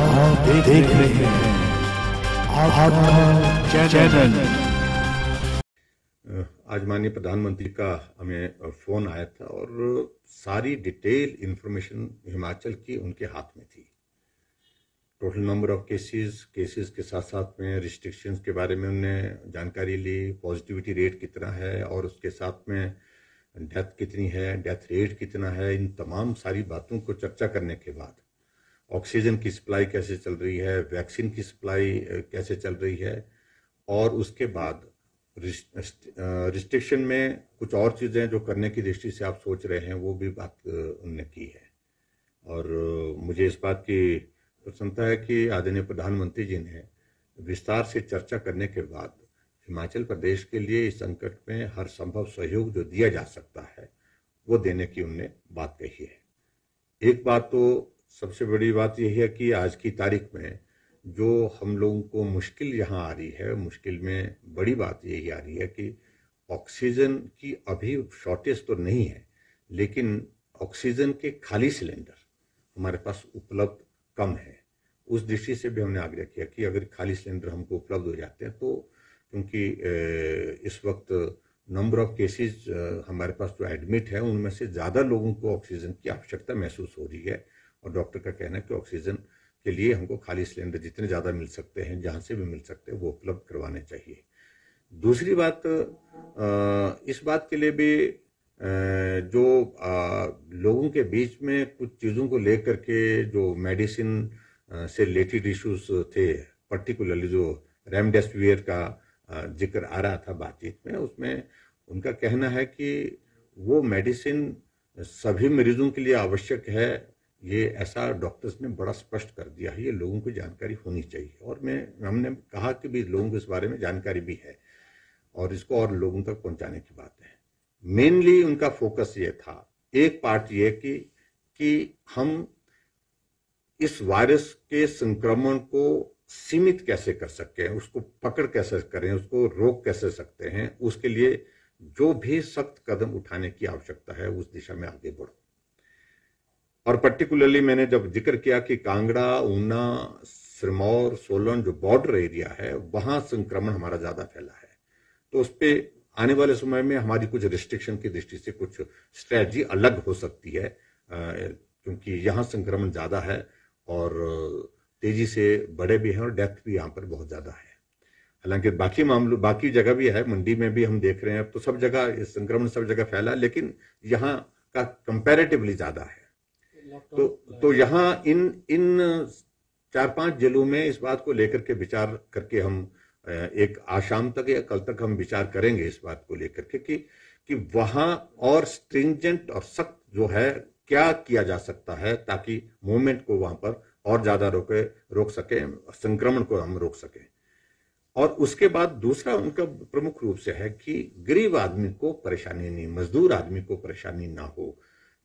आप देख रहे हैं आपका चैनल। आज माननीय प्रधानमंत्री का हमें फोन आया था और सारी डिटेल इंफॉर्मेशन हिमाचल की उनके हाथ में थी। टोटल नंबर ऑफ केसेस के साथ साथ में रिस्ट्रिक्शंस के बारे में उन्होंने जानकारी ली, पॉजिटिविटी रेट कितना है और उसके साथ में डेथ कितनी है, डेथ रेट कितना है। इन तमाम सारी बातों को चर्चा करने के बाद ऑक्सीजन की सप्लाई कैसे चल रही है, वैक्सीन की सप्लाई कैसे चल रही है और उसके बाद रिस्ट्रिक्शन में कुछ और चीज़ें जो करने की दृष्टि से आप सोच रहे हैं वो भी बात उन्होंने की है। और मुझे इस बात की प्रसन्नता है कि आदरणीय प्रधानमंत्री जी ने विस्तार से चर्चा करने के बाद हिमाचल प्रदेश के लिए इस संकट में हर संभव सहयोग जो दिया जा सकता है वो देने की उन्होंने बात कही है। एक बात तो सबसे बड़ी बात यही है कि आज की तारीख में जो हम लोगों को मुश्किल यहाँ आ रही है, मुश्किल में बड़ी बात यही आ रही है कि ऑक्सीजन की अभी शॉर्टेज तो नहीं है, लेकिन ऑक्सीजन के खाली सिलेंडर हमारे पास उपलब्ध कम है। उस दृष्टि से भी हमने आग्रह किया कि अगर खाली सिलेंडर हमको उपलब्ध हो जाते हैं तो, क्योंकि इस वक्त नंबर ऑफ केसेस हमारे पास जो एडमिट है उनमें से ज़्यादा लोगों को ऑक्सीजन की आवश्यकता महसूस हो रही है और डॉक्टर का कहना है कि ऑक्सीजन के लिए हमको खाली सिलेंडर जितने ज़्यादा मिल सकते हैं, जहाँ से भी मिल सकते हैं, वो उपलब्ध करवाने चाहिए। दूसरी बात, इस बात के लिए भी जो लोगों के बीच में कुछ चीज़ों को लेकर के जो मेडिसिन से रिलेटेड इश्यूज थे, पर्टिकुलरली जो रेमडेसिविर का जिक्र आ रहा था बातचीत में, उसमें उनका कहना है कि वो मेडिसिन सभी मरीजों के लिए आवश्यक है। ये ऐसा डॉक्टर्स ने बड़ा स्पष्ट कर दिया है, ये लोगों को जानकारी होनी चाहिए। और हमने कहा कि भी लोगों को इस बारे में जानकारी भी है और इसको और लोगों तक पहुंचाने की बात है। मेनली उनका फोकस ये था, एक पार्ट ये कि हम इस वायरस के संक्रमण को सीमित कैसे कर सकें, उसको पकड़ कैसे करें, उसको रोक कैसे सकते हैं, उसके लिए जो भी सख्त कदम उठाने की आवश्यकता है उस दिशा में आगे बढ़ो। और पर्टिकुलरली मैंने जब जिक्र किया कि कांगड़ा, ऊना, सिरमौर, सोलन जो बॉर्डर एरिया है वहां संक्रमण हमारा ज्यादा फैला है, तो उस पर आने वाले समय में हमारी कुछ रिस्ट्रिक्शन की दृष्टि से कुछ स्ट्रेटजी अलग हो सकती है, क्योंकि यहाँ संक्रमण ज्यादा है और तेजी से बढ़े भी हैं और डेथ भी यहाँ पर बहुत ज्यादा है। हालांकि बाकी जगह भी है, मंडी में भी हम देख रहे हैं, तो सब जगह संक्रमण सब जगह फैला, लेकिन यहाँ का कंपैरेटिवली ज्यादा है। तो यहाँ इन 4-5 जिलों में इस बात को लेकर के विचार करके हम एक आज शाम तक या कल तक हम विचार करेंगे इस बात को लेकर के कि वहां और स्ट्रिंजेंट और सख्त जो है क्या किया जा सकता है ताकि मूवमेंट को वहां पर और ज्यादा रोक सके, संक्रमण को हम रोक सके। और उसके बाद दूसरा उनका प्रमुख रूप से है कि गरीब आदमी को परेशानी नहीं, मजदूर आदमी को परेशानी ना हो,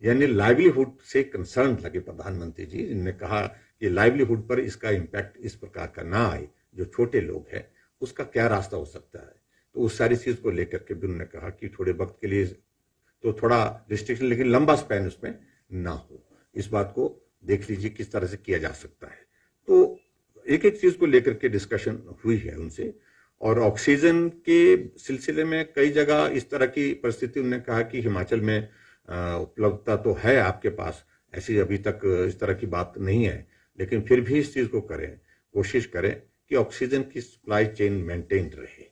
यानी लाइवलीहुड से कंसर्न लगे प्रधानमंत्री जी। इन्होंने कहा कि लाइवलीहुड पर इसका इम्पैक्ट इस प्रकार का ना आए, जो छोटे लोग हैं उसका क्या रास्ता हो सकता है। तो उस सारी चीज को लेकर के भी उन्होंने कहा कि थोड़े वक्त के लिए तो थोड़ा रिस्ट्रिक्शन, लेकिन लंबा स्पैन उसमें ना हो, इस बात को देख लीजिए किस तरह से किया जा सकता है। तो एक एक चीज को लेकर के डिस्कशन हुई है उनसे। और ऑक्सीजन के सिलसिले में कई जगह इस तरह की परिस्थिति उन्होंने कहा कि हिमाचल में उपलब्धता तो है आपके पास, ऐसी अभी तक इस तरह की बात नहीं है, लेकिन फिर भी इस चीज को करें, कोशिश करें कि ऑक्सीजन की सप्लाई चेन मेंटेन रहे।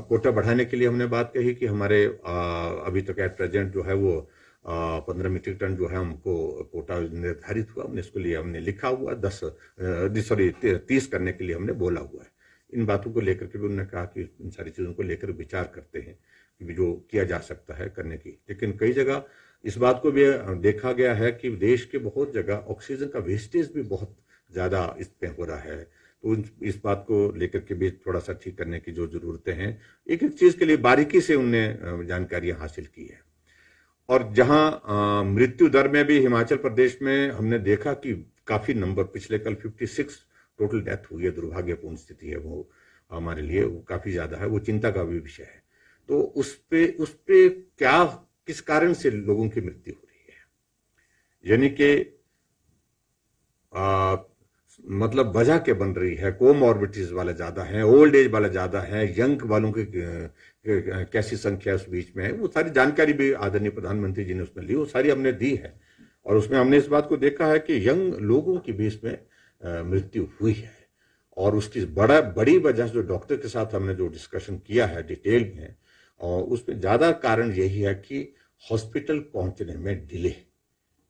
कोटा बढ़ाने के लिए हमने बात कही कि हमारे अभी तक एट प्रेजेंट जो है वो 15 मीट्रिक टन जो है हमको कोटा निर्धारित हुआ, इसके लिए हमने लिखा हुआ 30 करने के लिए हमने बोला हुआ है। इन बातों को लेकर के भी उन्होंने कहा कि इन सारी चीजों को लेकर विचार करते हैं कि जो किया जा सकता है करने की। लेकिन कई जगह इस बात को भी देखा गया है कि देश के बहुत जगह ऑक्सीजन का वेस्टेज भी बहुत ज्यादा इसमें हो रहा है, तो इस बात को लेकर के भी थोड़ा सा ठीक करने की जो जरूरतें हैं, एक एक चीज के लिए बारीकी से उनने जानकारियां हासिल की है। और जहां मृत्यु दर में भी हिमाचल प्रदेश में हमने देखा कि काफी नंबर, पिछले कल 56 टोटल डेथ हुई है, दुर्भाग्यपूर्ण स्थिति है वो हमारे लिए, वो काफी ज्यादा है, वो चिंता का भी विषय है। तो उस पे क्या, किस कारण से लोगों की मृत्यु हो रही है, यानी कि मतलब वजह के बन रही है, कोमॉर्बिडिटीज वाले ज्यादा हैं, ओल्ड एज वाले ज्यादा हैं, यंग वालों की कैसी संख्या उस बीच में है, वो सारी जानकारी भी आदरणीय प्रधानमंत्री जी ने उसमें ली, वो सारी हमने दी है। और उसमें हमने इस बात को देखा है कि यंग लोगों की भी इसमें मृत्यु हुई है। और उसकी बड़ी वजह जो डॉक्टर के साथ हमने जो डिस्कशन किया है डिटेल में, और उसमें ज्यादा कारण यही है कि हॉस्पिटल पहुंचने में डिले।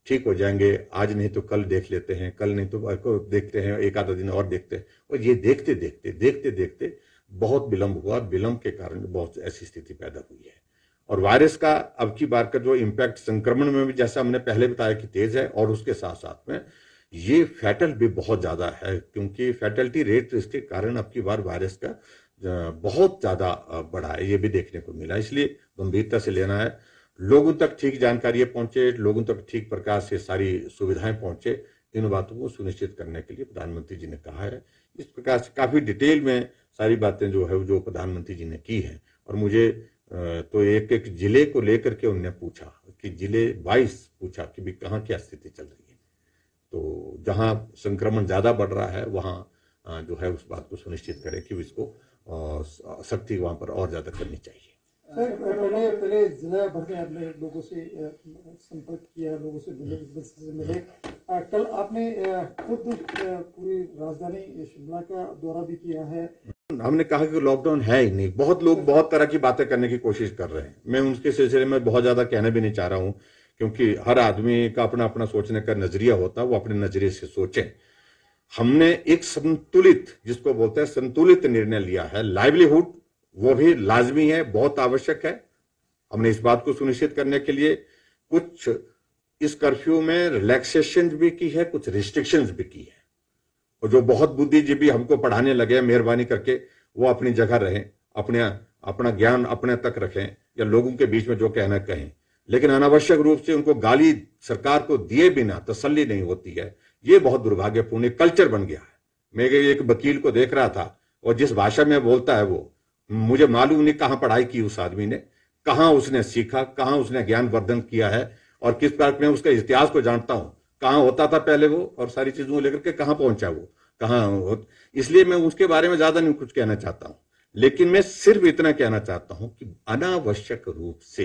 ठीक हो जाएंगे, आज नहीं तो कल देख लेते हैं, कल नहीं तो देखते हैं, एक आधा दिन और देखते हैं, और ये देखते देखते बहुत विलंब हुआ। विलंब के कारण बहुत ऐसी स्थिति पैदा हुई है। और वायरस का अब की बार का जो इम्पैक्ट संक्रमण में भी, जैसा हमने पहले बताया कि तेज है, और उसके साथ साथ में ये फैटल भी बहुत ज्यादा है, क्योंकि फैटलिटी रेट इसके कारण अब की बार वायरस का बहुत ज्यादा बढ़ा है, ये भी देखने को मिला। इसलिए गंभीरता से लेना है, लोगों तक ठीक जानकारी पहुंचे, लोगों तक ठीक प्रकार से सारी सुविधाएं पहुंचे, इन बातों को सुनिश्चित करने के लिए प्रधानमंत्री जी ने कहा है। इस प्रकार से काफी डिटेल में सारी बातें जो है जो प्रधानमंत्री जी ने की है। और मुझे तो एक एक जिले को लेकर के उन्होंने पूछा कि जिले वाइज पूछा कि भी कहाँ क्या स्थिति चल रही है, तो जहां संक्रमण ज्यादा बढ़ रहा है वहां जो है उस बात को सुनिश्चित करें कि इसको सख्ती वहां पर और ज्यादा करनी चाहिए। सर, पहले जिला भर में आपने लोगों से संपर्क किया, लोगों से मिले। कल आपने खुद पूरी राजधानी शिमला का दौरा भी किया है। हमने कहा कि लॉकडाउन है ही नहीं। बहुत लोग बहुत तरह की बातें करने की कोशिश कर रहे हैं, मैं उनके सिलसिले में बहुत ज्यादा कहना भी नहीं चाह रहा हूं, क्योंकि हर आदमी का अपना अपना सोचने का नजरिया होता है, वो अपने नजरिए से सोचें। हमने एक संतुलित, जिसको बोलते हैं संतुलित निर्णय लिया है। लाइवलीहुड वो भी लाजमी है, बहुत आवश्यक है। हमने इस बात को सुनिश्चित करने के लिए कुछ इस कर्फ्यू में रिलैक्सेशन भी की है, कुछ रिस्ट्रिक्शंस भी की है। और जो बहुत बुद्धिजीवी हमको पढ़ाने लगे, मेहरबानी करके वो अपनी जगह रहें, अपना ज्ञान अपने तक रखें, या लोगों के बीच में जो कहना कहें, लेकिन अनावश्यक रूप से उनको गाली सरकार को दिए बिना तसल्ली नहीं होती है। ये बहुत दुर्भाग्यपूर्ण कल्चर बन गया है। मैं एक वकील को देख रहा था, और जिस भाषा में बोलता है वो मुझे मालूम नहीं कहां पढ़ाई की उस आदमी ने, कहां उसने सीखा, कहां उसने ज्ञान वर्धन किया है, और किस प्रकार मैं उसका इतिहास को जानता हूं, कहां होता था पहले वो, और सारी चीजों को लेकर के कहां पहुंचा वो, कहां। इसलिए मैं उसके बारे में ज्यादा नहीं कुछ कहना चाहता हूं, लेकिन मैं सिर्फ इतना कहना चाहता हूं कि अनावश्यक रूप से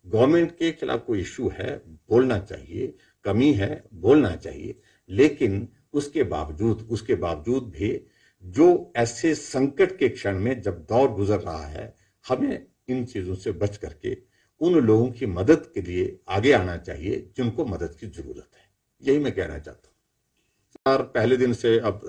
गवर्नमेंट के खिलाफ कोई इश्यू है, बोलना चाहिए, कमी है, बोलना चाहिए, लेकिन उसके बावजूद भी जो ऐसे संकट के क्षण में जब दौर गुजर रहा है, हमें इन चीजों से बच करके उन लोगों की मदद के लिए आगे आना चाहिए जिनको मदद की जरूरत है। यही मैं कहना चाहता हूं। पहले दिन से अब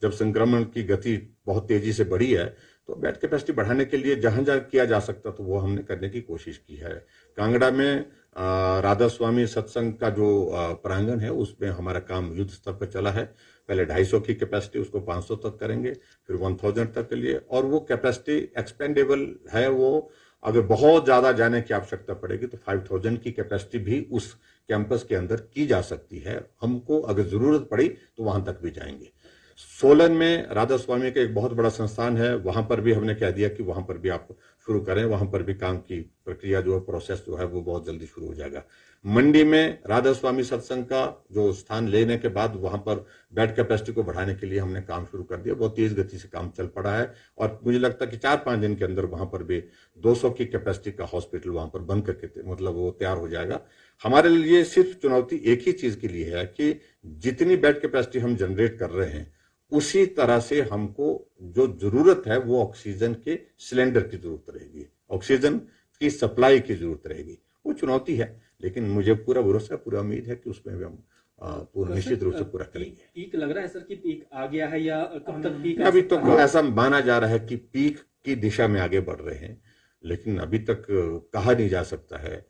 जब संक्रमण की गति बहुत तेजी से बढ़ी है, तो बेड कैपेसिटी बढ़ाने के लिए जहां जहां किया जा सकता तो वो हमने करने की कोशिश की है। कांगड़ा में राधा स्वामी सत्संग का जो प्रांगण है, उसमें हमारा काम युद्ध स्तर पर चला है। पहले 250 की कैपेसिटी, उसको 500 तक करेंगे, फिर 1000 तक के लिए, और वो कैपेसिटी एक्सपेंडेबल है। वो अगर बहुत ज्यादा जाने की आवश्यकता पड़ेगी तो 5000 की कैपेसिटी भी उस कैंपस के अंदर की जा सकती है। हमको अगर जरूरत पड़ी तो वहां तक भी जाएंगे। सोलन में राधा स्वामी का एक बहुत बड़ा संस्थान है, वहां पर भी हमने कह दिया कि वहां पर भी आप शुरू करें, वहां पर भी काम की प्रक्रिया जो है, प्रोसेस जो है वो बहुत जल्दी शुरू हो जाएगा। मंडी में राधा स्वामी सत्संग का जो स्थान लेने के बाद वहां पर बेड कैपेसिटी को बढ़ाने के लिए हमने काम शुरू कर दिया। बहुत तेज गति से काम चल पड़ा है, और मुझे लगता है कि 4-5 दिन के अंदर वहां पर भी 200 की कैपेसिटी का हॉस्पिटल वहां पर बन करके मतलब वो तैयार हो जाएगा। हमारे लिए सिर्फ चुनौती एक ही चीज की लिए है कि जितनी बेड कैपेसिटी हम जनरेट कर रहे हैं, उसी तरह से हमको जो जरूरत है वो ऑक्सीजन के सिलेंडर की जरूरत रहेगी, ऑक्सीजन की सप्लाई की जरूरत रहेगी। वो चुनौती है, लेकिन मुझे पूरा भरोसा, पूरा उम्मीद है कि उसमें भी हम पूरा निश्चित रूप से पूरा करेंगे। पीक लग रहा है सर कि पीक आ गया है, या कब तक पीक? अभी तो ऐसा माना जा रहा है कि पीक की दिशा में आगे बढ़ रहे हैं, लेकिन अभी तक कहा नहीं जा सकता है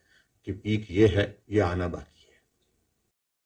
कि पीक ये है, ये आना बाकी है।